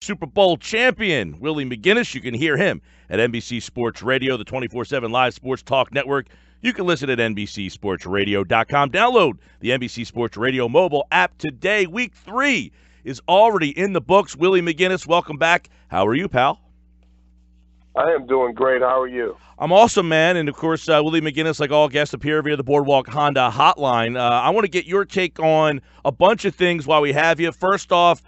Super Bowl champion, Willie McGinest. You can hear him at NBC Sports Radio, the 24/7 live sports talk network. You can listen at NBCSportsRadio.com. Download the NBC Sports Radio mobile app today. Week 3 is already in the books. Willie McGinest, welcome back. How are you, pal? I am doing great. How are you? I'm awesome, man. And, of course, Willie McGinest, like all guests, appear via the Boardwalk Honda hotline. I want to get your take on a bunch of things while we have you. First off,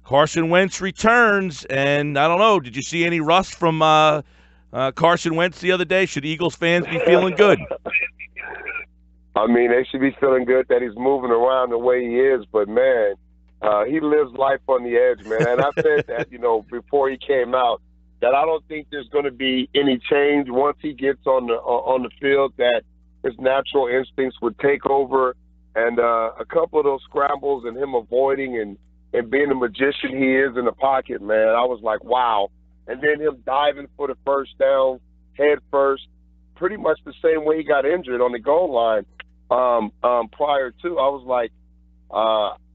Carson Wentz returns, and I don't know, did you see any rust from Carson Wentz the other day? Should Eagles fans be feeling good? I mean, they should be feeling good that he's moving around the way he is, but, man, he lives life on the edge, man. And I said that, before he came out, that I don't think there's going to be any change once he gets on the field, that his natural instincts would take over. And a couple of those scrambles and him avoiding and being the magician he is in the pocket, man, I was like, wow. And then him diving for the first down, head first, pretty much the same way he got injured on the goal line prior to. I was like,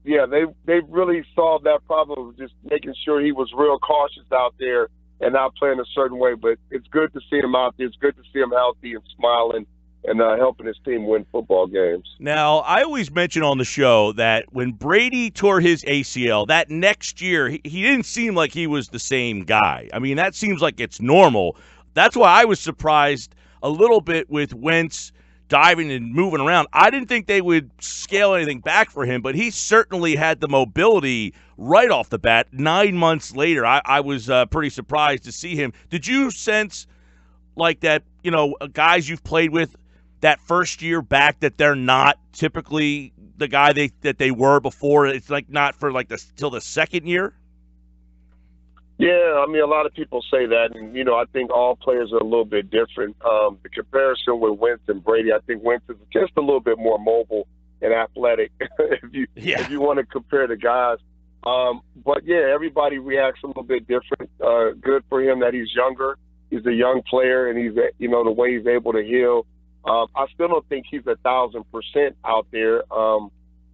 they really solved that problem of just making sure he was real cautious out there and not playing a certain way. But it's good to see him out there. It's good to see him healthy and smiling and helping his team win football games. Now, I always mention on the show that when Brady tore his ACL, that next year, he didn't seem like he was the same guy. I mean, that seems like it's normal. That's why I was surprised a little bit with Wentz diving and moving around. I didn't think they would scale anything back for him, but he certainly had the mobility right off the bat. 9 months later, I was pretty surprised to see him. Did you sense like that, guys you've played with, that first year back, that they're not typically the guy that they were before? It's like not for like till the second year? Yeah, I mean, a lot of people say that, and, I think all players are a little bit different. The comparison with Wentz and Brady, I think Wentz is just a little bit more mobile and athletic if you want to compare the guys. But, yeah, everybody reacts a little bit different. Good for him that he's younger. He's a young player, and he's, the way he's able to heal. I still don't think he's 1,000% out there,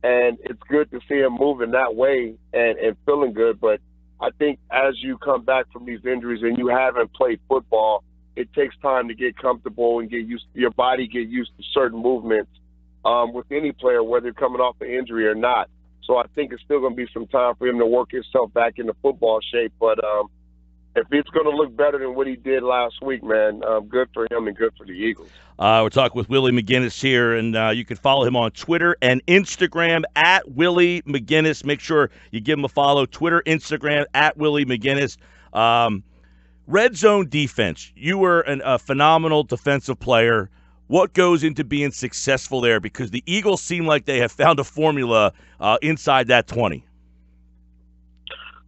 and it's good to see him moving that way and feeling good. But I think as you come back from these injuries and you haven't played football, it takes time to get comfortable and your body get used to certain movements with any player, whether you're coming off an injury or not. So I think it's still going to be some time for him to work himself back into football shape. But if it's going to look better than what he did last week, man, good for him and good for the Eagles. We're talking with Willie McGinest here, and you can follow him on Twitter and Instagram at Willie McGinest. Make sure you give him a follow. Twitter, Instagram at Willie McGinest. Red zone defense. You were a phenomenal defensive player. What goes into being successful there? Because the Eagles seem like they have found a formula inside that 20.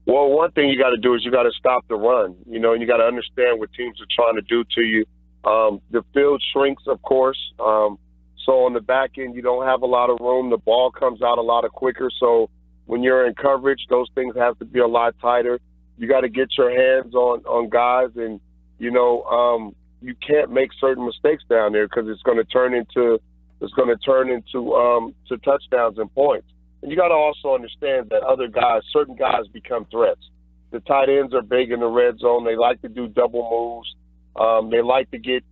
Well, one thing you got to do is you got to stop the run, and you got to understand what teams are trying to do to you. The field shrinks, of course. So on the back end, you don't have a lot of room. The ball comes out a lot quicker. So when you're in coverage, those things have to be a lot tighter. You got to get your hands on guys, and you can't make certain mistakes down there because it's going to turn into to touchdowns and points. And you got to also understand that certain guys become threats. The tight ends are big in the red zone. They like to do double moves. They like to get,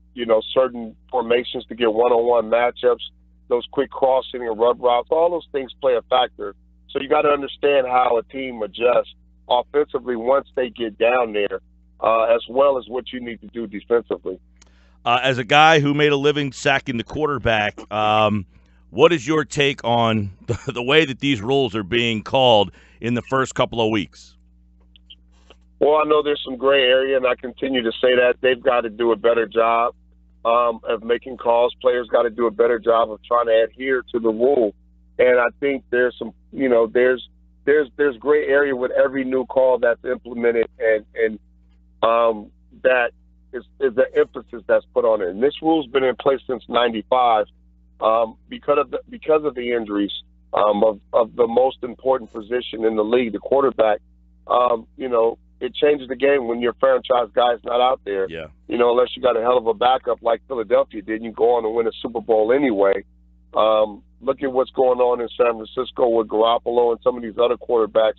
certain formations to get one-on-one matchups, those quick crossing and rub routes. All those things play a factor. So you got to understand how a team adjusts offensively once they get down there, as well as what you need to do defensively. As a guy who made a living sacking the quarterback, what is your take on the way that these rules are being called in the first couple of weeks? Well, I know there's some gray area, and I continue to say that. They've got to do a better job of making calls. Players got to do a better job of trying to adhere to the rule. And I think there's some, there's gray area with every new call that's implemented, and that is the emphasis that's put on it. And this rule's been in place since '95 because of the injuries of the most important position in the league, the quarterback. It changes the game when your franchise guy's not out there. Yeah. Unless you got a hell of a backup like Philadelphia did, you go on and win a Super Bowl anyway. Look at what's going on in San Francisco with Garoppolo and some of these other quarterbacks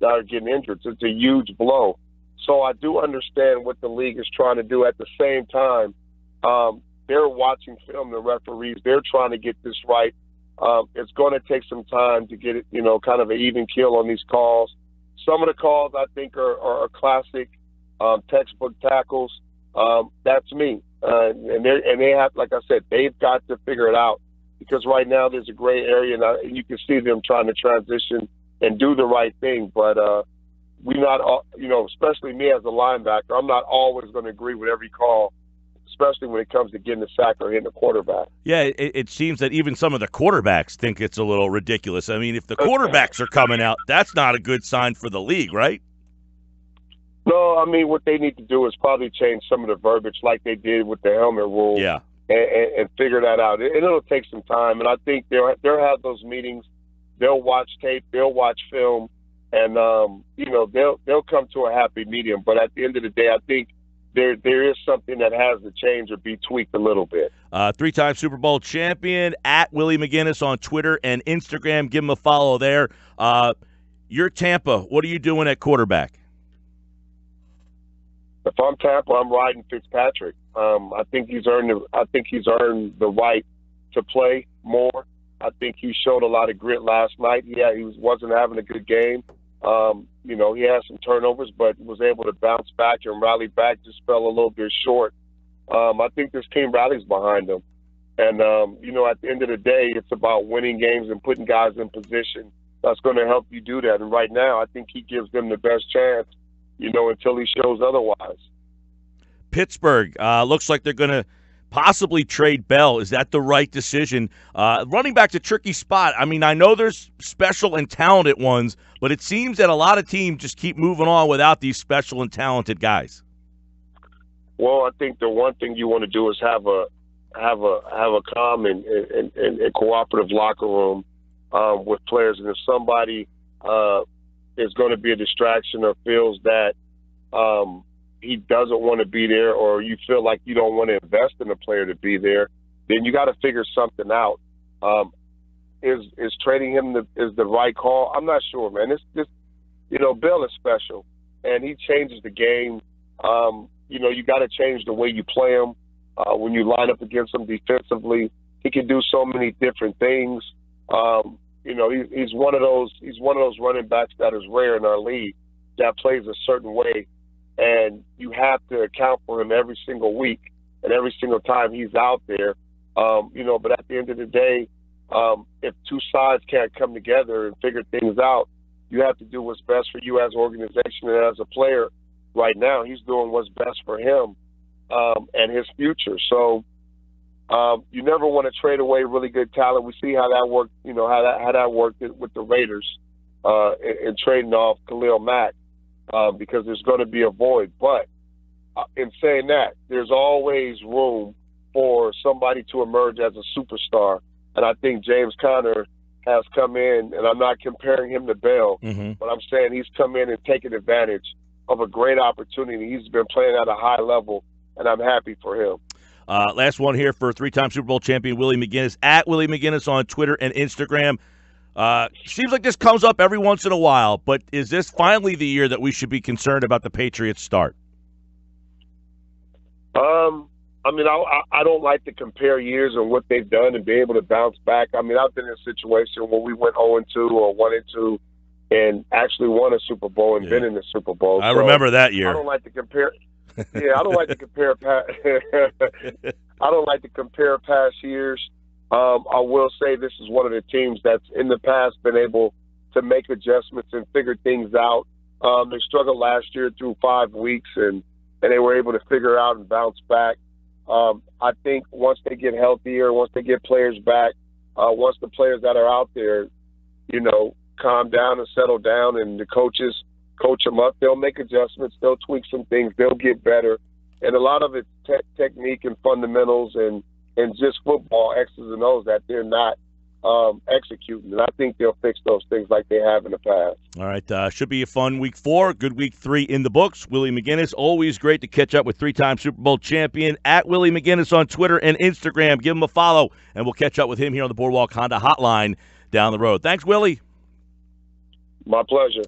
that are getting injured. It's a huge blow. So I do understand what the league is trying to do. At the same time, they're watching film, the referees. They're trying to get this right. It's going to take some time to get it, kind of an even keel on these calls. Some of the calls I think are classic textbook tackles. That's me. And they have, like I said, they've got to figure it out, because right now there's a gray area, and you can see them trying to transition and do the right thing. But we not, especially me as a linebacker, I'm not always going to agree with every call, especially when it comes to getting a sack or hitting a quarterback. Yeah, it seems that even some of the quarterbacks think it's a little ridiculous. I mean, if the quarterbacks are coming out, that's not a good sign for the league, right? No, I mean, what they need to do is probably change some of the verbiage like they did with the helmet rule. Yeah. And figure that out. And it'll take some time. And I think they'll have those meetings. They'll watch tape. They'll watch film. And, they'll come to a happy medium. But at the end of the day, I think there is something that has to change or be tweaked a little bit. Three-time Super Bowl champion, at Willie McGinest on Twitter and Instagram. Give him a follow there. You're Tampa. What are you doing at quarterback? If I'm Tampa, I'm riding Fitzpatrick. I think he's earned the right to play more. I think he showed a lot of grit last night. Yeah, he wasn't having a good game. He had some turnovers, but was able to bounce back and rally back. Just fell a little bit short. I think this team rallies behind him. And, at the end of the day, it's about winning games and putting guys in position. That's going to help you do that. And right now, I think he gives them the best chance, until he shows otherwise. Pittsburgh, looks like they're going to possibly trade Bell. Is that the right decision? Running back's a tricky spot. I mean, I know there's special and talented ones, but it seems that a lot of teams just keep moving on without these special and talented guys. Well, I think the one thing you want to do is have a calm and cooperative locker room with players. And if somebody is going to be a distraction or feels that he doesn't want to be there, or you feel like you don't want to invest in a player to be there, then you got to figure something out. Is trading him is the right call? I'm not sure, man. It's just, Bill is special, and he changes the game. You got to change the way you play him. When you line up against him defensively, he can do so many different things. He's one of those running backs that is rare in our league that plays a certain way. And you have to account for him every single week and every single time he's out there. But at the end of the day, if two sides can't come together and figure things out, you have to do what's best for you as an organization and as a player. Right now, he's doing what's best for him and his future. So you never want to trade away really good talent. We see how that worked, how that worked with the Raiders in trading off Khalil Mack. Because there's going to be a void. But in saying that, there's always room for somebody to emerge as a superstar. And I think James Conner has come in, and I'm not comparing him to Bell, but I'm saying he's come in and taken advantage of a great opportunity. He's been playing at a high level, and I'm happy for him. Last one here for three-time Super Bowl champion Willie McGinest, at Willie McGinest on Twitter and Instagram. Seems like this comes up every once in a while, but is this finally the year that we should be concerned about the Patriots' start? I don't like to compare years and what they've done and be able to bounce back. I mean, I've been in a situation where we went 0-2 or 1-2 and actually won a Super Bowl and been in the Super Bowl. I remember that year. I don't like to compare. Yeah, I don't like to compare. I don't like to compare past years. I will say this is one of the teams that's in the past been able to make adjustments and figure things out. They struggled last year through 5 weeks, and they were able to figure out and bounce back. I think once they get healthier, once they get players back, once the players that are out there, calm down and settle down, and the coaches coach them up, they'll make adjustments, they'll tweak some things, they'll get better. And a lot of it's technique and fundamentals and just football X's and O's that they're not executing. And I think they'll fix those things like they have in the past. All right. Should be a fun week 4. Good week 3 in the books. Willie McGinest, always great to catch up with three-time Super Bowl champion, at Willie McGinest on Twitter and Instagram. Give him a follow, and we'll catch up with him here on the Boardwalk Honda Hotline down the road. Thanks, Willie. My pleasure.